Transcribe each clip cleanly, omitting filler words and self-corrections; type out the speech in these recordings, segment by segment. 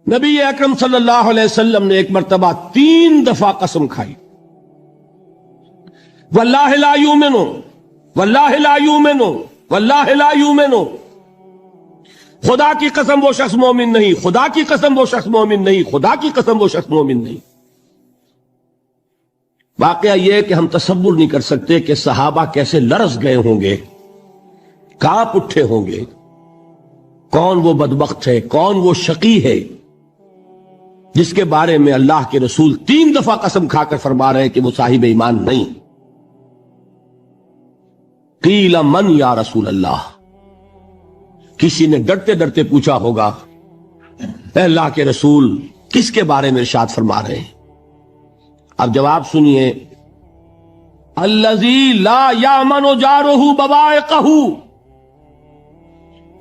نبی اکرم صلی اللہ علیہ وسلم نے ایک مرتبہ 3 دفعہ قسم کھائی، واللہ لا یؤمنو، واللہ لا یؤمنو، واللہ لا یؤمنو، خدا کی قسم وہ شخص مومن نہیں، خدا کی قسم وہ شخص مومن نہیں، خدا کی قسم وہ شخص مومن نہیں۔ واقعہ یہ کہ ہم تصور نہیں کر سکتے کہ صحابہ کیسے لرز گئے ہوں گے، کانپ اٹھے ہوں گے، کون وہ بدبخت ہے، کون وہ شقی ہے جس کے بارے میں اللہ کے رسول 3 دفعہ قسم کھا کر فرما رہے ہیں کہ وہ صاحب ایمان نہیں۔ قیل من یا رسول اللہ، کسی نے ڈرتے ڈرتے پوچھا ہوگا اے اللہ کے رسول کس کے بارے میں ارشاد فرما رہے ہیں؟ اب جواب سنیے، الذی لا یامن جارہ بوائقہ،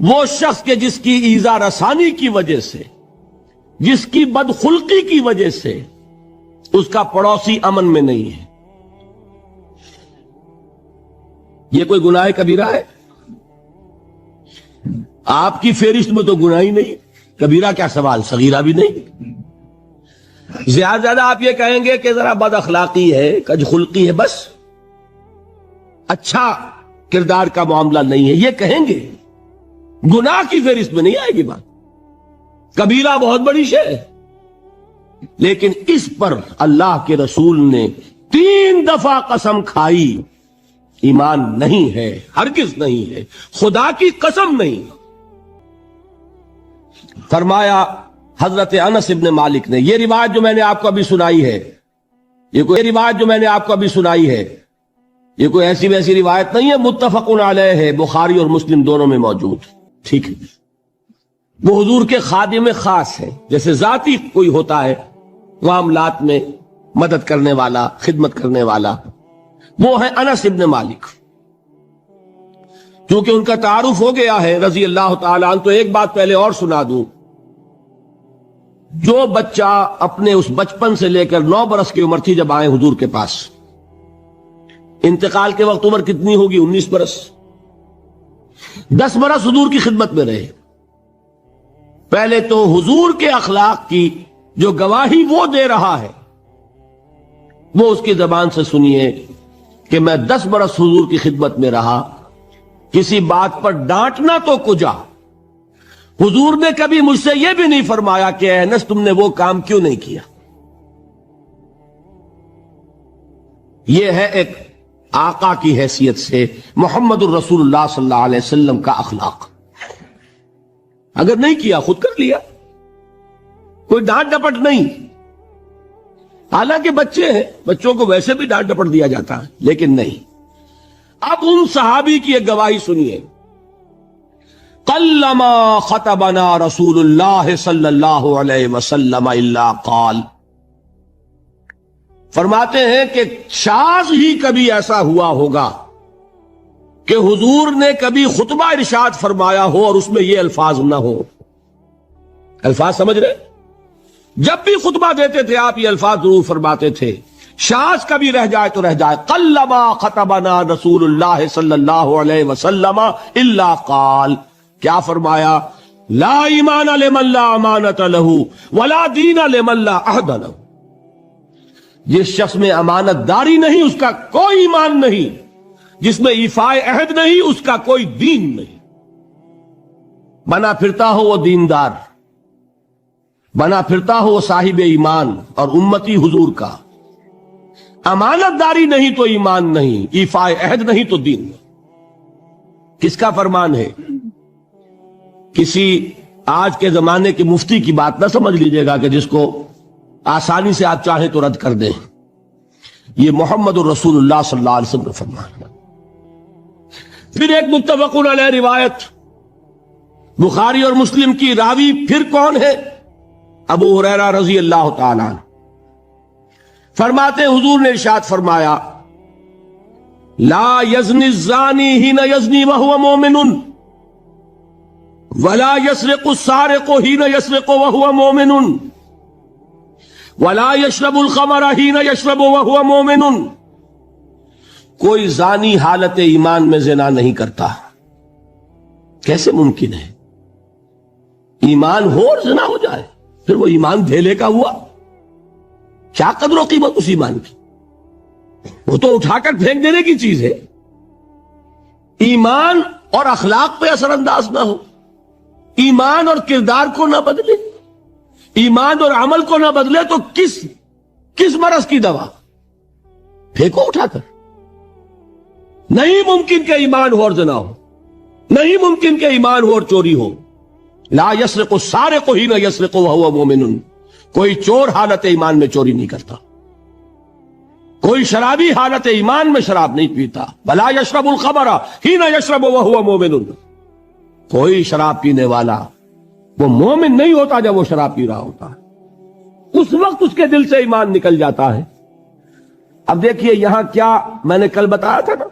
وہ شخص کے جس کی ایذا رسانی کی وجہ سے، جس کی بدخلقی کی وجہ سے اس کا پڑوسی امن میں نہیں ہے۔ یہ کوئی گناہ کبیرہ ہے؟ آپ کی فہرست میں تو گناہ ہی نہیں، کبیرہ کیا سوال، صغیرہ بھی نہیں۔ زیادہ زیادہ آپ یہ کہیں گے کہ ذرا بد اخلاقی ہے، کج خلقی ہے، بس اچھا کردار کا معاملہ نہیں ہے، یہ کہیں گے، گناہ کی فہرست میں نہیں آئے گی بات۔ کبیرہ بہت بڑی شے ہے، لیکن اس پر اللہ کے رسول نے 3 دفعہ قسم کھائی، ایمان نہیں ہے، ہرگز نہیں ہے، خدا کی قسم نہیں۔ فرمایا حضرت انس ابن مالک نے، یہ روایت جو میں نے آپ کو ابھی سنائی ہے، یہ کوئی ایسی ویسی روایت نہیں ہے، متفق علیہ ہے، بخاری اور مسلم دونوں میں موجود، ٹھیک ہے۔ وہ حضور کے خادم خاص ہیں، جیسے ذاتی کوئی ہوتا ہے معاملات میں مدد کرنے والا، خدمت کرنے والا، وہ ہیں انس ابن مالک۔ کیونکہ ان کا تعارف ہو گیا ہے رضی اللہ تعالیٰ عنہ، تو ایک بات پہلے اور سنا دوں، جو بچہ اپنے اس بچپن سے لے کر 9 برس کی عمر تھی جب آئے حضور کے پاس، انتقال کے وقت عمر کتنی ہوگی؟ 19 برس، 10 برس حضور کی خدمت میں رہے۔ پہلے تو حضور کے اخلاق کی جو گواہی وہ دے رہا ہے وہ اس کی زبان سے سنیے کہ میں 10 برس حضور کی خدمت میں رہا، کسی بات پر ڈانٹنا تو کجا، حضور نے کبھی مجھ سے یہ بھی نہیں فرمایا کہ اے انس تم نے وہ کام کیوں نہیں کیا۔ یہ ہے ایک آقا کی حیثیت سے محمد الرسول اللہ صلی اللہ علیہ وسلم کا اخلاق۔ اگر نہیں کیا خود کر لیا، کوئی ڈانٹ ڈپٹ نہیں۔ حالانکہ بچے ہیں، بچوں کو ویسے بھی ڈانٹ ڈپٹ دیا جاتا ہے، لیکن نہیں۔ اب ان صحابی کی ایک گواہی سنیے، قلما خطبنا رسول اللہ صلی اللہ علیہ وسلم الا قال، فرماتے ہیں کہ شاذ ہی کبھی ایسا ہوا ہوگا کہ حضور نے کبھی خطبہ ارشاد فرمایا ہو اور اس میں یہ الفاظ نہ ہو۔ الفاظ سمجھ رہے؟ جب بھی خطبہ دیتے تھے آپ یہ الفاظ ضرور فرماتے تھے، شاذ کبھی رہ جائے تو رہ جائے، قلما خطبنا رسول اللہ صلی اللہ علیہ وسلم الا قال، کیا فرمایا؟ لا ایمان لمن لا امانت لہ ولا دین لمن لا عہد لہ، جس شخص میں امانت داری نہیں اس کا کوئی ایمان نہیں، جس میں ایفاء عہد نہیں اس کا کوئی دین نہیں۔ بنا پھرتا ہو وہ دیندار، بنا پھرتا ہو وہ صاحب ایمان اور امتی حضور کا، امانت داری نہیں تو ایمان نہیں، ایفاء عہد نہیں تو دین نہیں۔ کس کا فرمان ہے؟ کسی آج کے زمانے کے مفتی کی بات نہ سمجھ لیجئے گا کہ جس کو آسانی سے آپ چاہیں تو رد کر دیں، یہ محمد الرسول اللہ صلی اللہ علیہ وسلم کا فرمان ہے۔ پھر ایک متفق علیہ روایت بخاری اور مسلم کی، راوی پھر کون ہے؟ ابو ہریرہ رضی اللہ تعالیٰ عنہ فرماتے حضور نے ارشاد فرمایا، لا یزنی الزانی حین یزنی وہو مومن ولا یسرق السارق حین یسرق وہو مومن ولا یشرب الخمر حین یشرب وہو مومن، کوئی زانی حالت ایمان میں زنا نہیں کرتا۔ کیسے ممکن ہے؟ ایمان ہو اور زنا ہو جائے؟ پھر وہ ایمان دھیلے کا ہوا؟ کیا قدر و قیمت اس ایمان کی؟ وہ تو اٹھا کر پھینک دینے کی چیز ہے۔ ایمان اور اخلاق پہ اثر انداز نہ ہو، ایمان اور کردار کو نہ بدلے، ایمان اور عمل کو نہ بدلے تو کس مرض کی دوا؟ پھینکو اٹھا کر۔ نہیں ممکن کہ ایمان ہو اور زنا ہو، نہیں ممکن کہ ایمان ہو اور چوری ہو۔ لا یسرق السارق حین یسرق وہو مؤمن، کوئی چور حالت ایمان میں چوری نہیں کرتا، کوئی شرابی حالت ایمان میں شراب نہیں پیتا۔ ولا یشرب الخمر حین یشرب وہو مؤمن، کوئی شراب پینے والا وہ مومن نہیں ہوتا جب وہ شراب پی رہا ہوتا ہے، اس وقت اس کے دل سے ایمان نکل جاتا ہے۔ اب دیکھیے یہاں کیا میں نے کل بتایا تھا نا،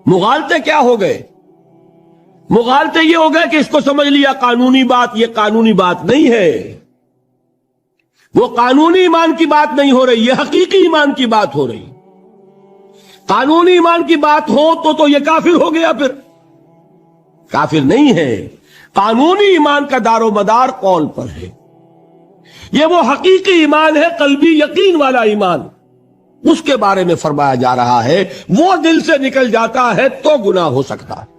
مغالطے کیا ہو گئے؟ مغالطے یہ ہو گئے کہ اس کو سمجھ لیا قانونی بات، یہ قانونی بات نہیں ہے، وہ قانونی ایمان کی بات نہیں ہو رہی، یہ حقیقی ایمان کی بات ہو رہی۔ قانونی ایمان کی بات ہو تو یہ کافر ہو گیا، پھر کافر نہیں ہے۔ قانونی ایمان کا دار و مدار قول پر ہے، یہ وہ حقیقی ایمان ہے، قلبی یقین والا ایمان، اس کے بارے میں فرمایا جا رہا ہے وہ دل سے نکل جاتا ہے تو گناہ ہو سکتا ہے۔